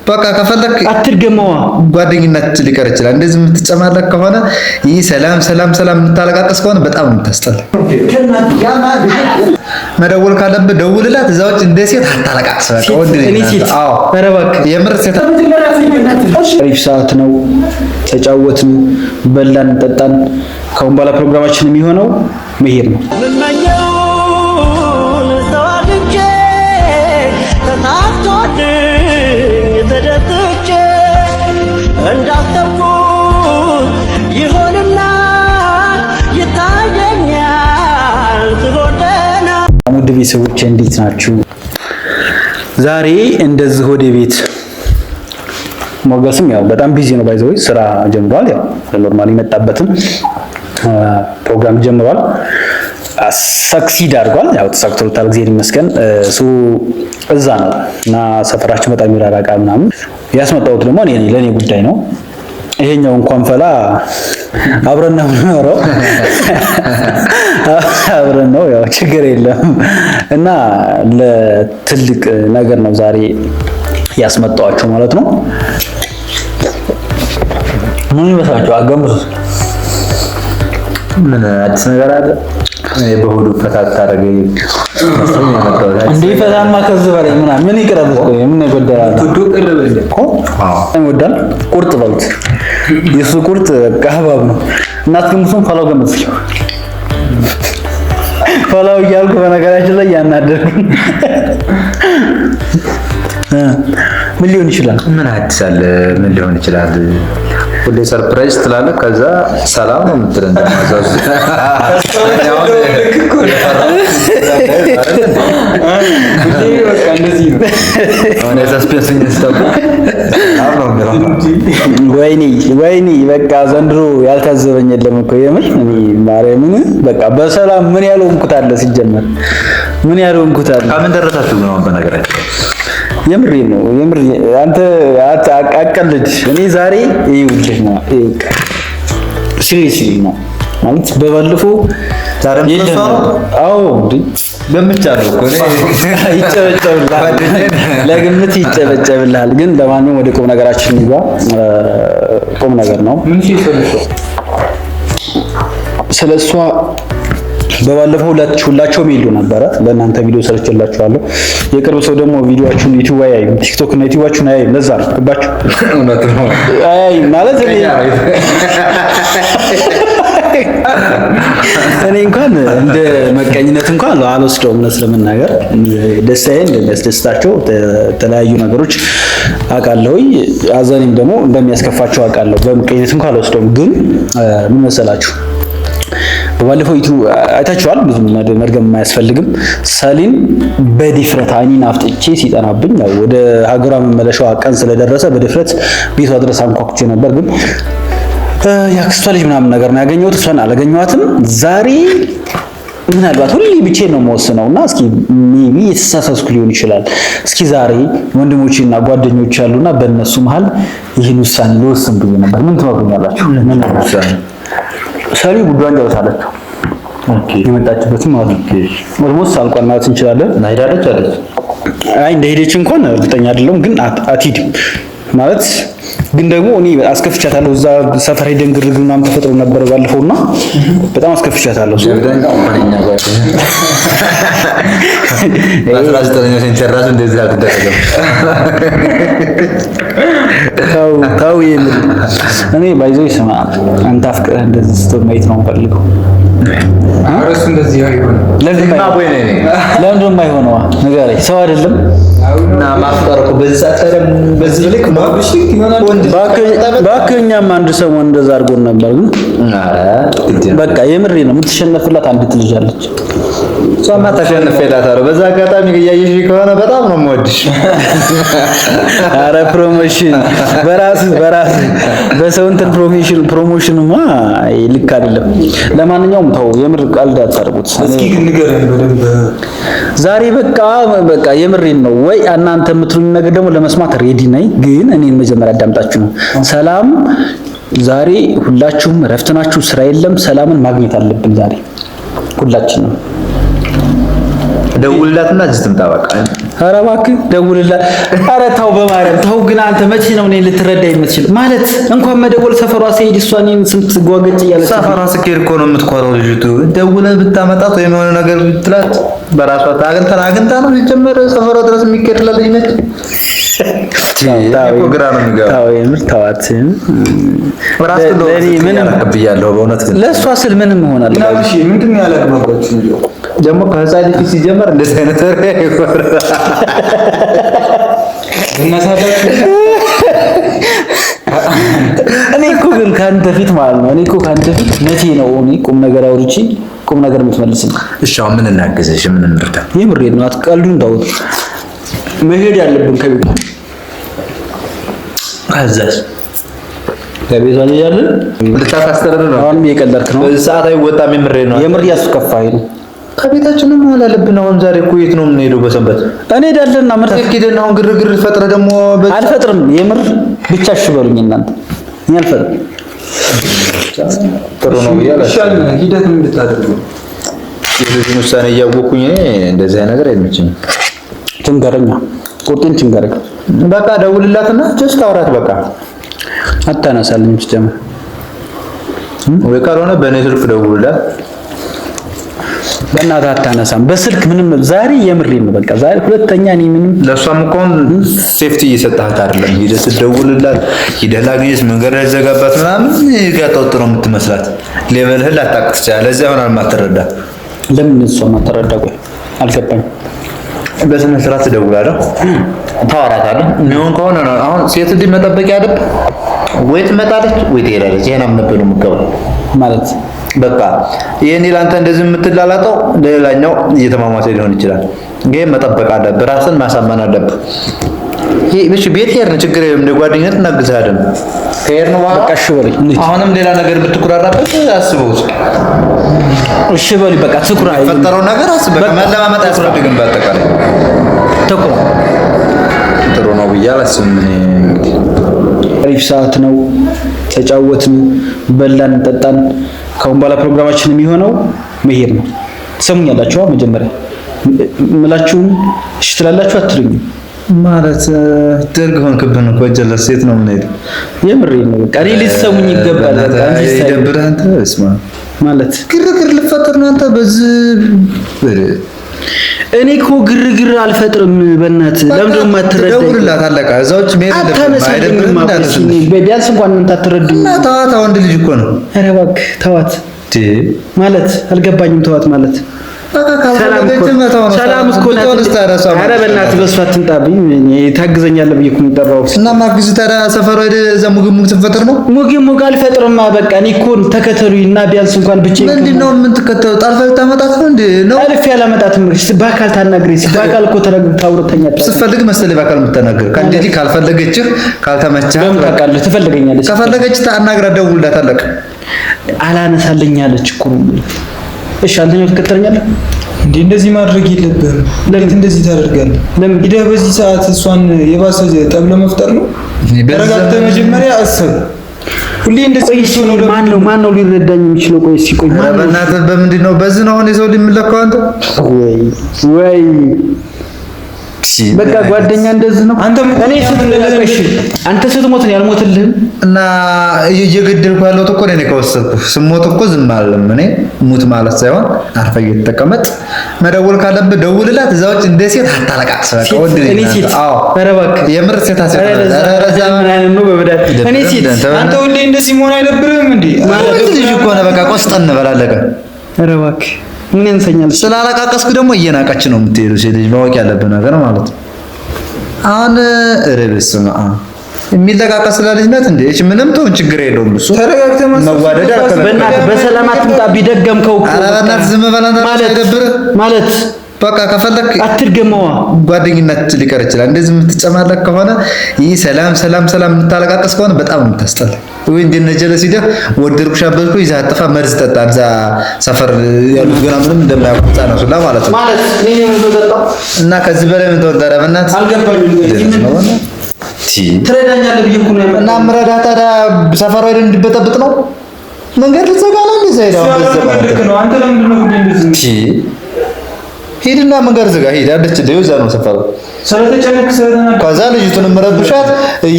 በቃ ከፈለክ አትርገመዋ ጓደኝነት ሊቀር ይችላል። እንደዚህ የምትጨማለቅ ከሆነ ይህ ሰላም የምታለቃቀስ ከሆነ በጣም የምታስጠላ። መደወል ካለብህ ደውልላት። እዛ ውጭ እንደ ሴት አታለቃቅስ። በቃ ወንድ ነኝ። አዎ የምር ሴት አሪፍ ሰዓት ነው። ተጫወትን፣ በላን፣ ጠጣን። ካሁን በኋላ ፕሮግራማችን የሚሆነው መሄድ ነው። ውድ ቤተሰቦቼ እንዴት ናችሁ? ዛሬ እንደዚህ ወደ ቤት ሞገስም ያው በጣም ቢዚ ነው። ባይዘው ስራ ጀምሯል። ያው ኖርማሊ መጣበትም ፕሮግራም ጀምሯል። ሰክሲድ አድርጓል። ያው ተሳክቶታል፣ እግዚአብሔር ይመስገን። እሱ እዛ ነው እና ሰፈራችን በጣም ይራራቃ ምናምን። ያስመጣሁት ደግሞ ለኔ ጉዳይ ነው። ይሄኛው እንኳን ፈላ አብረን ነው የምንኖረው፣ አብረን ነው ያው ችግር የለም እና ለትልቅ ነገር ነው ዛሬ ያስመጣኋቸው ማለት ነው። ምን ይመስላችሁ? አገምቱት። ምን አዲስ ነገር አለ? በሆዱ ፈታት ታረገኝ እንዴ? ፈታማ ከዚህ በላይ ምን ይቀርብ እኮ ምን ይጎደላል? ቱዱ ቅርብ እኮ ይወዳል። ቁርጥ በሉት። የሱ ቁርጥ ቀህባብ ነው። እናት ግን ሙሱን ፈላው ገመት ፈላው እያልኩ በነገራችን ላይ ያናደርኩ ምን ሊሆን ይችላል? ምን አዲስ አለ? ምን ሊሆን ይችላል? ሁሌ ሰርፕራይዝ ትላለህ፣ ከዛ ሰላም ነው የምትለን። እንደማዛዝ ወይኔ በቃ ዘንድሮ ያልታዘበኝ የለም እኮ የምር። እኔ ማርያምን በቃ በሰላም ምን ያለው እንኩት አለ ሲጀመር ምን ያለው እንኩት አለ። ከምን ደረሳችሁ ነው በነገራችን? የምሬ ነው የምሬ። አንተ አቀልድ። እኔ ዛሬ ይውልህ ነው ሲሪየስሊ ነው ማለት በባለፈው ዛሬም ተሰው አዎ እንዴ ገምቻለሁ እኮ ይጨበጨብልሃል፣ ለግምት ይጨበጨብልሃል። ግን ለማንኛውም ወደ ቁም ነገራችን ይባ ቁም ነገር ነው። ምን ሲሰልሽው ስለሷ በባለፈው ሁላችሁም ይሉ ነበረ። ለእናንተ ቪዲዮ ሰርችላችኋለሁ። የቅርብ ሰው ደግሞ ቪዲዮአችሁን ዩቲዩብ አያይ፣ ቲክቶክ እና ዩቲዩባችሁን አያይ። ለዛ ነው ገባችሁ? እውነት ነው አያይ ማለት እኔ እንኳን እንደ መቀኝነት እንኳን አልወስደውም። ለመናገር ደስታዬን እንደሚያስደስታቸው የተለያዩ ነገሮች አውቃለሁ። አዘኔም ደግሞ እንደሚያስከፋቸው አውቃለሁ። በመቀኝነት እንኳን አልወስደውም። ግን ምን መሰላችሁ? በባለፈው አይታችኋል። ብዙ መድገም የማያስፈልግም። ሰሊን በድፍረት አይኔን አፍጥጬ ሲጠናብኝ ያው ወደ ሀገሯ መመለሻዋ ቀን ስለደረሰ በድፍረት ቤቷ ድረስ አንኳኩቼ ነበር። ግን ያክስቷ ልጅ ምናምን ነገር ነው ያገኘሁት። እሷን አላገኘኋትም። ዛሬ ምናልባት ሁሌ ብቻዬን ነው የምወስነውና እስኪ ሜቢ የተሳሳስኩ ሊሆን ይችላል። እስኪ ዛሬ ወንድሞቼና ጓደኞቼ ያሉና በእነሱ መሀል ይህን ውሳኔ ልወስን ብዬ ነበር። ምን ትመክሩኛላችሁ? ምን ውሳኔ? ሰሊ ጉዳዩን ጨርሳለች። ኦኬ የመጣችበትም ማለት ነው። ኦልሞስት አልቋል ማለት እንችላለን። ሄዳለች አለች። አይ እንደሄደች እንኳን እርግጠኛ አይደለሁም፣ ግን አትሄድም ማለት ግን ደግሞ እኔ አስከፍቻታለሁ። እዛ ሰፈር ሄደን ግርግር ምናምን ተፈጥሮ ነበር ባለፈውና በጣም አስከፍቻታለሁ። በ19ኛው ሴንቸር ራሱ እንደዚህ አልተደረገም። ታው እኔ ባይዘው ይስማ አንተ አፍቅረህ እንደዚህ ስትሆን ማየት ነው የምፈልገው። አረስ እንደዚህ አይሆንም። ለምን የማይሆነው ንገረኝ። ሰው አይደለም እና ማፍቀር እኮ በዚህ ሰዓት በዚህ ልክ ማብሽ ይሆናል። ባከኛም አንድ ሰሞን እንደዛ አድርጎን ነበር። ግን በቃ የምሬ ነው። የምትሸነፍላት አንዲት ልጅ አለች። እሷማ ተሸንፌላታለሁ። በዛ አጋጣሚ እያየሽ ከሆነ በጣም ነው የምወድሽ። አረ ፕሮሞሽን በራስ በሰው እንትን ፕሮሞሽንማ ልክ አይደለም። ለማንኛውም ተው የምር ቀልድ አታርጉት። እስኪ ግን ንገረን በደንብ ዛሬ በቃ የምሬን ነው ወይ እናንተ የምትሉኝ ነገር ደግሞ ለመስማት ሬዲ ነኝ። ግን እኔን መጀመሪያ አዳምጣችሁ ነው። ሰላም ዛሬ ሁላችሁም እረፍት ናችሁ፣ ስራ የለም። ሰላምን ማግኘት አለብን ዛሬ ሁላችንም። ደውልላትና እዚህ ትምጣ በቃ ኧረ እባክህ ደውልላት። ኧረ ተው በማርያም ተው። ግን አንተ መቼ ነው እኔን ልትረዳ የምትችል? ማለት እንኳን መደወል ሰፈሯ ስሄድ እሷ እኔን ስንት ጓገጭ እያለች ሰፈሯ ስኬድ እኮ ነው የምትኮረው ልጅቱ። ደውለህ ብታመጣት ወይም የሆነ ነገር ብትላት በራሷ አግኝታ ነው ሲጀመር ሰፈሯ ድረስ የሚኬድላት ልጅ ነች። ግራ ነው የሚገባው። ታው የምር ተዋት። ብያለሁ በእውነት ለእሷ ስል ምንም እሆናለሁ። እሺ ምንድን ነው ያላግባባችሁ? ደግሞ ከህፃን ልጅ ሲጀመር እንደዚህ አይነት ወሬ ይወራል። እኔ እኮ ግን ከአንተ ፊት ማለት ነው መቼ ነው እኔ ቁም ነገር አውርቼ ቁም ነገር የምትመልስልኝ? እሺ አሁን ምን እናግዝሽ? ምን እንርዳ? የምሬን ነው። አትቀልዱ። እንዳውት መሄድ ያለብን ከቤት ከዛስ ከቤት ያለን ልታስተዳድር ነው። አሁንም እየቀለድክ ነው። በዚህ ሰዓት አይወጣም። የምር ያስከፋኝ ነው። ከቤታችንም መሆን አለብን። አሁን ዛሬ እኮ የት ነው የምንሄደው? በሰንበት እንሄዳለን። ሄደን አሁን ግርግር ፈጥረ ደግሞ አልፈጥርም። የምር ብቻ እሺ በሉኝ እናንተ። እኔ አልፈጥርም። ጥሩ ነው ብያለሁ። ሂደት ምን ልታደርጉ? የልጅን ውሳኔ እያወኩኝ እኔ እንደዚህ አይነት ነገር አይመችኝም። ትንገረኛ ቁርጥን ትንገረኝ። በቃ ደውልላትና ጀስት አውራት። በቃ አታነሳልኝ ጀመር ወይ ካልሆነ በእኔ ስልክ ደውልላት። በእናትህ አታነሳም በስልክ ምንም። ዛሬ የምሬን ነው። በቃ ዛሬ ሁለተኛ እኔ ምንም ለሷም እኮ ሴፍቲ እየሰጣት አይደለም። ሂደህ ስትደውልላት ሂደህ ላግኘት መንገድ ላይ ዘጋባት ምናምን ጋጣውጥ ነው የምትመስላት። ሌቨልህን ላታውቅ ትችላለህ። ለዚያ ይሆናል የማትረዳ። ለምን እሷ ማትረዳ? ቆይ አልገባኝ። በስነ ስርዓት ትደውላለህ፣ ታወራታለህ። የሚሆን ከሆነ ነው አሁን ሴት ልጅ መጠበቅ ያለብህ። ወይ ትመጣለች ወይ ትሄዳለች። ይሄን አምነህ ነው የምትገባው ማለት በቃ ይሄን ይላንተ እንደዚህ የምትላላጠው ለሌላኛው እየተማማሰ ሊሆን ይችላል። ግን መጠበቅ አለብህ፣ ራስን ማሳመን አለብህ። እሺ ቤት ሄድን ችግር የለም፣ እንደ ጓደኝነት እናግዝሃለን። ከሄድን በኋላ በቃ እሺ በለኝ። አሁንም ሌላ ነገር ብትኩራራበት አስበው። እሺ በለኝ በቃ ትኩራ ፈጠረው ነገር አስበው። መለማመጥ አያስፈልግም። በአጠቃላይ ትኩራ ጥሩ ነው ብዬ አላስብም። እንግዲህ አሪፍ ሰዓት ነው። ተጫወትን፣ በላን፣ ጠጣን። ከአሁን በኋላ ፕሮግራማችን የሚሆነው መሄድ ነው። ትሰሙኛላችሁ? መጀመሪያ ምላችሁን እሺ ትላላችሁ አትሉኝ? ማለት ደርግ ሆንክብን እኮ ጀለስ ሴት ነው የምንሄደው። የምሬን ነው። በቃ እኔ ልትሰሙኝ ይገባል። ይደብርህ አንተ። እስማ ማለት ግርግር ልፈጥር ነው አንተ በዚህ እኔ እኮ ግርግር አልፈጥርም። በእናትህ ለምን ደሞ አትረዳኝ? ደውልላት አለቃ። እዛዎች ሜል ቢያንስ እንኳን እንት አትረዱኝ። ተዋት፣ ወንድ ልጅ እኮ ነው። ኧረ እባክህ ተዋት ማለት አልገባኝም። ተዋት ማለት ሰላም እኮ ናት። ኧረ በእናትህ በእሷ አትምጣብኝ። ታግዘኛለህ ብዬሽ እኮ የጠራሁት እና ማግዝ ታዲያ ሰፈር ሄደህ እዛ ሙግሙግ ትፈጥር ነው? ሙግሙግ አልፈጥርማ። በቃ እኔ እኮ ተከተሉኝ እና ቢያንስ እንኳን ብቻዬን ምንድን ነው የምትከተለው? ጣልፈህ ታመጣት ነው እንዴ? ነው አልፌ አላመጣትም። በአካል ታናግረኝ። በአካል እኮ ታውርተኛ ስትፈልግ መሰለኝ በአካል የምትናገር። ከእንዴ ካልፈለገችህ ካልተመቸህ በምን ታውቃለህ? ትፈልገኛለች። ከፈለገች ታናግራት፣ ደውልላት አለቃ። አላነሳልኝ አለች እኮ ነው። እሺ አንተኛው ትከተለኛለህ እንዴ? እንደዚህ ማድረግ የለብህም። ለምን እንደዚህ ታደርጋለህ? ለምን ሂደህ በዚህ ሰዓት እሷን የባሰ ጠብ ለመፍጠር ነው? ተረጋግተህ መጀመሪያ አስብ። ሁሌ እንደዚህ ነው። ማን ነው ሊረዳኝ የሚችለው? ቆይ እስኪ ቆይ በእናትህ በምንድን ነው በዚህ ነው አሁን የሰው ሊመለከው አንተ? ወይ በቃ ጓደኛ እንደዚህ ነው። አንተ ስትሞት ነው ያልሞትልህም እና እየገደልኩ ያለሁት እኮ እኔ ከወሰድኩ ስሞት እኮ ዝም አልልም። እኔ ሙት ማለት ሳይሆን አርፈህ እየተቀመጥ መደወል ካለብህ ደውልላት። እዛዎች እንደ ሴት አታለቃቅስ። በቃ ወንድ እኔ ሴት ኧረ እባክህ የምር ሴት አሰራ እኔ ሴት አንተ ሁሌ እንደዚህ መሆን አይደብርህም እንዴ? ማለት ልጅ እኮ ነው። በቃ ቆስጠን በላለቀ። ኧረ እባክህ ምን ያንሰኛል? ስላላቃቀስኩ ደግሞ እየናቀች ነው የምትሄዱ። ሴት ልጅ ማወቅ ያለብህ ነገር ማለት ነው። አሁን ረብስማ የሚለቃቀስ ስላለች ናት እንዴ? እሺ ምንም ተውን፣ ችግር የለውም። እሱ ተረጋግተህ መዋደድ አከለ በእናትህ በሰላም አትምጣ። ቢደገምከው እኮ ኧረ በእናትህ ዝም በል አንተ። ማለት በቃ ከፈለክ አትድገመዋ። ጓደኝነት ሊቀር ይችላል። እንደዚህ የምትጨማለቅ ከሆነ ይህ ሰላም የምታለቃቀስ ከሆነ በጣም የምታስጠላ ወይ እንደነ ጀለስ ሂደህ ወደድኩሽ አበልኩ ይዘህ አጥፋ መርዝ ጠጣ። እዛ ሰፈር ያሉት ገና ምንም እንደማያውቁ ነው ስለላ ማለት ነው። ማለት እኔ ምን ተጠጣው እና ከዚህ በላይ ምን ተወደረ? በእናትህ አልገባኝም። ትረዳኛለህ ብዬሽ እኮ ነው። እና ምረዳህ ታዲያ ሰፈር ሄደህ እንዲበጠብጥ ነው? መንገድ ልትዘጋ ነው? እንደዛ ሄደህ ነው። አንተ ለምንድን ነው እንደዚህ ሂድና መንገድ ዝጋ ሂድ አለች እንደ እዛ ነው ሰፈሩ ስለተጨነቅ ስለተናገ ከዛ ልጅቱን መረብሻት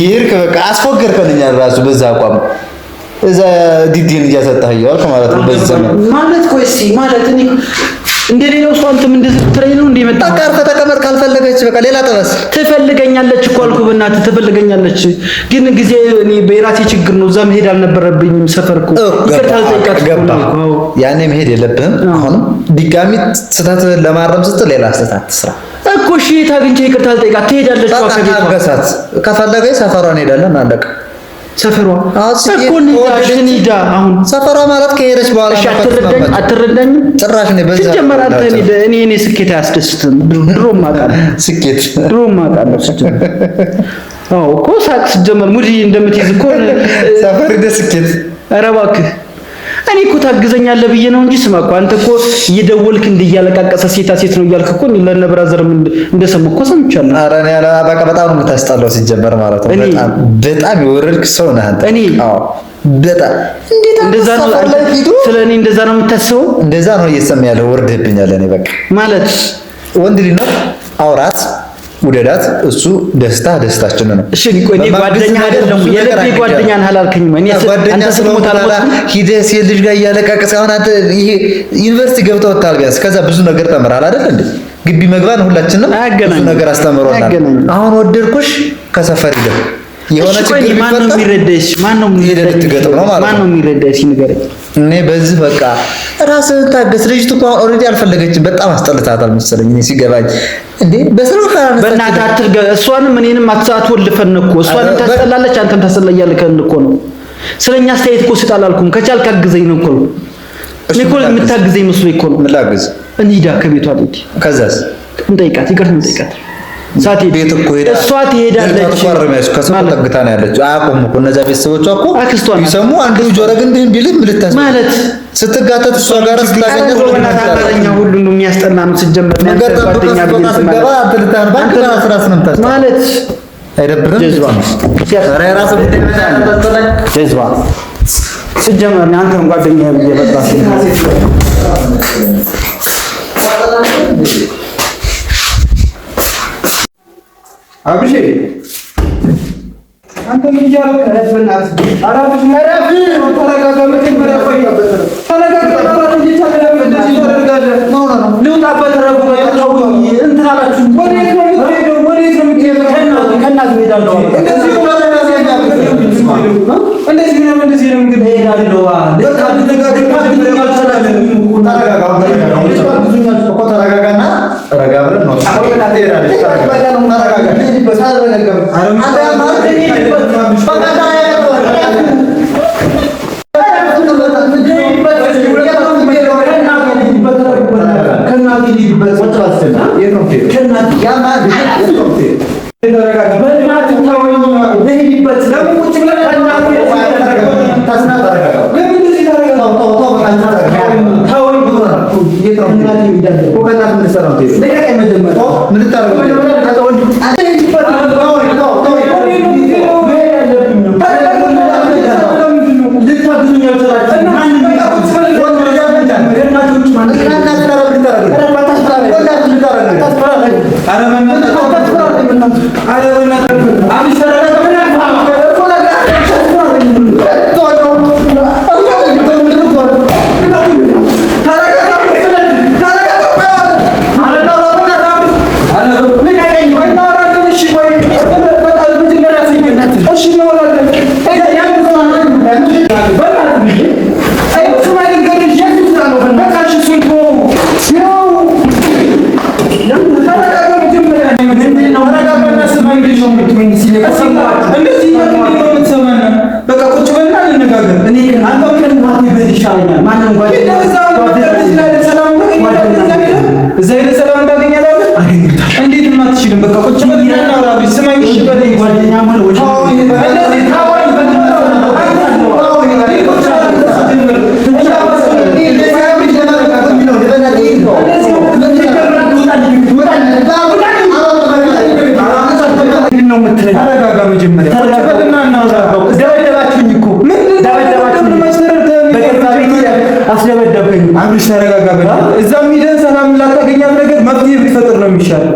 ይርክ በቃ አስፎገርከኝ ራሱ በዛ አቋም እዛ ዲዲን እያሰጣህ ይያልክ ማለት ነው በዛ ማለት ቆይ እስቲ ማለት እኔ እንደሌላው ሰው አንተም እንደዚህ ትሬን ነው እንደመጣ ታቃር ከተቀመጥ ካልፈለገች በቃ ሌላ ጥበስ ትፈልገኛለች እኮ አልኩ በእናትህ ትፈልገኛለች ግን ጊዜ እኔ በራሴ ችግር ነው እዛ መሄድ አልነበረብኝም ሰፈርኩ ይቅርታ ልጠይቃት ገባ ያኔ መሄድ የለብህም አሁን ድጋሚ ስህተት ለማረም ስትል ሌላ ስህተት ትስራ እኮ እሺ ታግኝቼ ይቅርታ ልጠይቃት ትሄዳለች ከቤቷ ከፈለገች ሰፈሯን እንሄዳለን አለቀ ሰፈሯ እኮ ንዳ አሁን ሰፈሯ ማለት ከሄደች በኋላ አትረዳኝም ጭራሽ ነው በዛ ጀመራተ እኔ ስኬት አያስደስትም ድሮም አውቃለሁ ስኬት ድሮም አውቃለሁ አዎ እኮ ሳክስ ጀመር ሙዲ እንደምትይዝ እኮ ሰፈር ደስኬት ኧረ እባክህ እኔ እኮ ታግዘኛለህ ብዬ ነው እንጂ ስማ እኮ አንተ እኮ እየደወልክ እንዲያለቃቀሰ ሴት ነው እያልክ እኮ ለነብራዘርም እንደሰማሁ እኮ ሰምቻለሁ። ኧረ እኔ በቃ በጣም ነው የምታስጠላው ሲጀመር ማለት ነው። በጣም የወረድክ ሰው ነህ አንተ። አዎ በጣም እንደዛ ነው። ስለ እኔ እንደዛ ነው የምታስበው? እንደዛ ነው እየሰማህ ያለው ወርድብኛል። እኔ በቃ ማለት ወንድ ልጅ ነው አውራት ውደዳት እሱ ደስታችን ነው። እሺ ቆይ እኔ ጓደኛ አይደለም የልቤ ጓደኛ ነህ አላልከኝም? እኔ አንተ ስትሞት አልሞትኩም። ሂደህ ሴት ልጅ ጋር እያለቃቀስክ አሁን አንተ ይሄ ዩኒቨርሲቲ ገብተህ ወጣል ቢያንስ ከዛ ብዙ ነገር ተምራል አይደል እንዴ? ግቢ መግባን ሁላችንም ብዙ ነገር አስተምሮናል። አሁን ወደድኩሽ ከሰፈር ሂደህ የሆነ ችግር ማን ነው የሚረዳሽ? ማን ነው የሚረዳሽ? ንገረኝ። እኔ በዚህ በቃ ራስህን ታገስ። ልጅቱ እኮ ኦልሬዲ አልፈለገችም። በጣም አስጠልታታል መሰለኝ እኔ ሲገባኝ። እንዴ በስራው ካላነሳ በእናትህ አትርገ እሷንም እኔንም አትወልፈን እኮ እሷንም ታስጠላለች አንተም ታስጠላያለህ እኮ ነው። ስለኛ አስተያየት እኮ ስጥ አላልኩም። ከቻልክ አግዘኝ ነው እኮ እኔ እኮ የምታግዘኝ መስሎኝ እኮ ነው። ምን ላግዝ? እንሂዳ ከቤቷ ልጅ ከዛስ እንጠይቃት ይቅርታ እንጠይቃት ሳቲ ቤት እኮ ሄዳ እሷ ትሄዳለች። ተቋርመሽ ከሰው ተጠግታ ነው ያለችው። አያውቁም እኮ እነዛ ቤተሰቦቿ እኮ ይሰሙ አንዱ ጆሮ ግን ቢልም ልታስ ማለት ስትጋተት እሷ ጋር ስታገኛት ወላሂ ሁሉ ነው የሚያስጠላ ነው ሲጀመር ነገር ጓደኛ ቢልስገባ አትልታን ባንክ ራስ ነው የምታስጠላ ማለት አይደብርም? ኧረ የራስ ጀዝባ ሲጀመር አንተም ጓደኛ እየበጣሽ አብሽ አንተ ምን እያደረግህ ነው? በእናትህ አራብሽ መራብ ተረጋጋ። መጀመሪያ ቆይ ተረጋጋ። እንደዚህ ታደርጋለህ? ልውጣበት ረቡ እንትን አላችሁ። ወዴት ነው የምትሄደው? ወዴት ነው የምትሄደው? ከእናትህ እሄዳለሁ። እንደዚህ ነው እንግዲህ እሄዳለሁ። ተረጋጋና ረጋ ብለን ነው አብሽ ተረጋጋ። እዛም ሄደን ሰላም ላታገኛት ነገር የሚሻለው።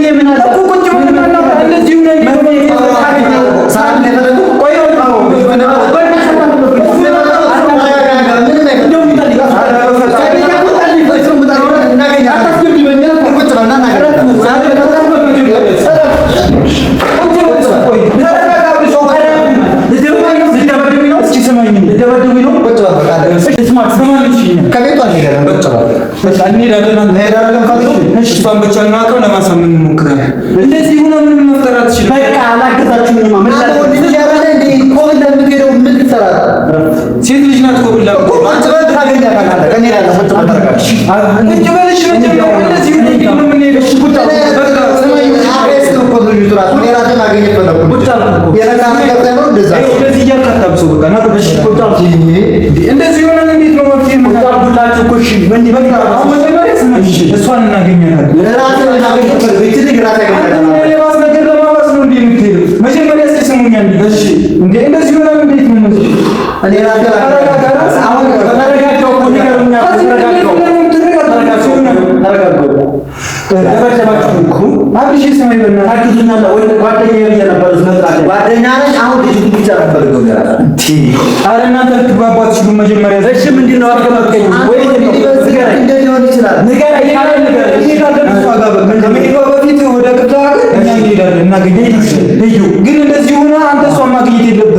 የምን አለ እኮ ቁጭ ብለና እንደዚህ ነው እንደዚህ ሆነ ምን መፍጠር አትችልም። በቃ አላገዛችሁኝማ። ሴት ልጅ ናት እኮ ብላ እንደዚህ ሆነ እንዴት ነው መፍትሄ የምታደርጉላችሁ? እኮ እሺ እሷን እናገኛታለን። መጀመሪያ እስኪ ስሙኝ። እሺ እንዴ እንደዚህ ሆነ እንዴት ነው? ግን እንደዚህ ሆነ አንተ እሷን ማግኘት የለብህም።